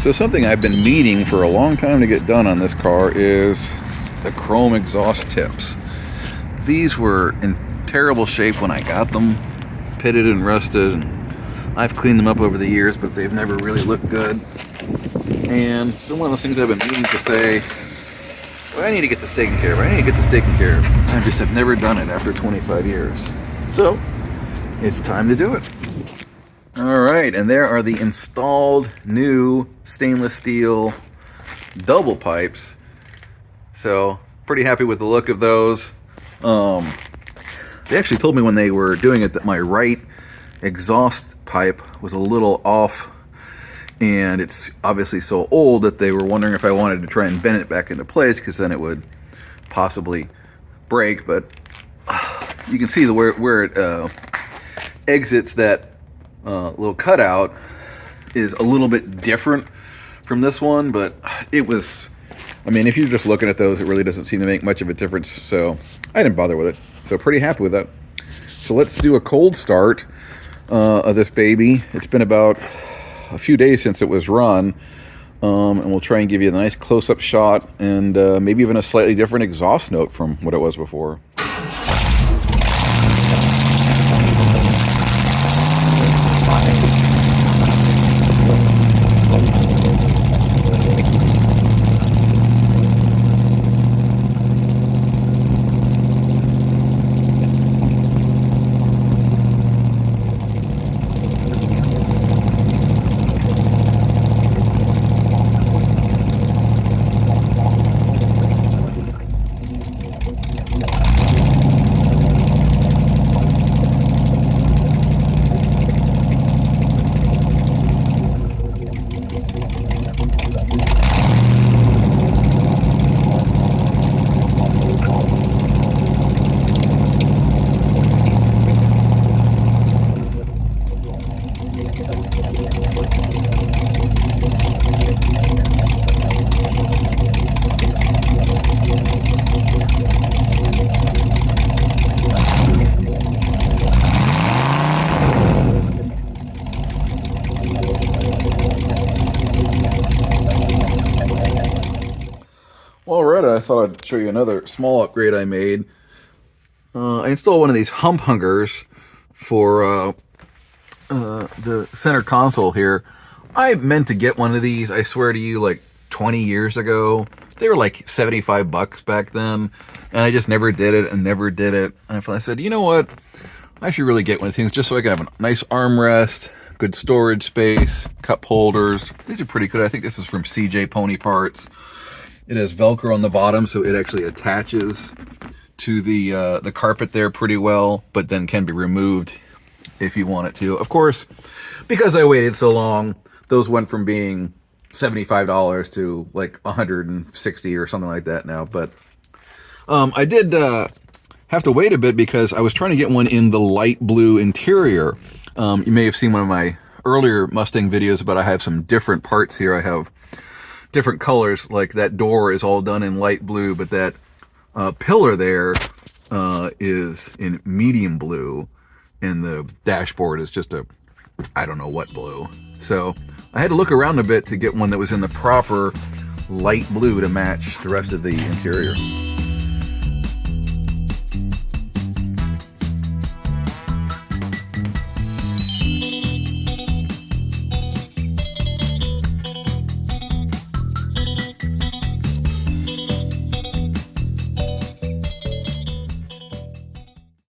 So something I've been meaning for a long time to get done on this car is the chrome exhaust tips. These were in terrible shape when I got them, pitted and rusted, and I've cleaned them up over the years, but they've never really looked good. And it's been one of those things I've been meaning to say, well, I need to get this taken care of. I need to get this taken care of. I just have never done it after 25 years. So it's time to do it. All right, and there are the installed new stainless steel double pipes. So pretty happy with the look of those. They actually told me when they were doing it that my right exhaust pipe was a little off, and it's obviously so old that they were wondering if I wanted to try and bend it back into place, because then it would possibly break. But you can see where it exits that little cutout is a little bit different from this one, but it was, I mean, if you're just looking at those, it really doesn't seem to make much of a difference, so I didn't bother with it. So pretty happy with that. So let's do a cold start of this baby. It's been about a few days since it was run, and we'll try and give you a nice close-up shot and maybe even a slightly different exhaust note from what it was before. Well, right, I thought I'd show you another small upgrade I made. I installed one of these humphuggers for the center console here. I meant to get one of these, I swear to you, like 20 years ago. They were like 75 bucks back then, and I just never did it and never did it. And I said, you know what? I should really get one of these just so I can have a nice armrest, good storage space, cup holders. These are pretty good. I think this is from CJ Pony Parts. It has Velcro on the bottom, so it actually attaches to the carpet there pretty well, but then can be removed if you want it to. Of course, because I waited so long, those went from being $75 to like $160 or something like that now. But I did have to wait a bit because I was trying to get one in the light blue interior. You may have seen one of my earlier Mustang videos, but I have some different parts here. I have different colors, like that door is all done in light blue, but that pillar there is in medium blue, and the dashboard is just a, I don't know what blue. So I had to look around a bit to get one that was in the proper light blue to match the rest of the interior.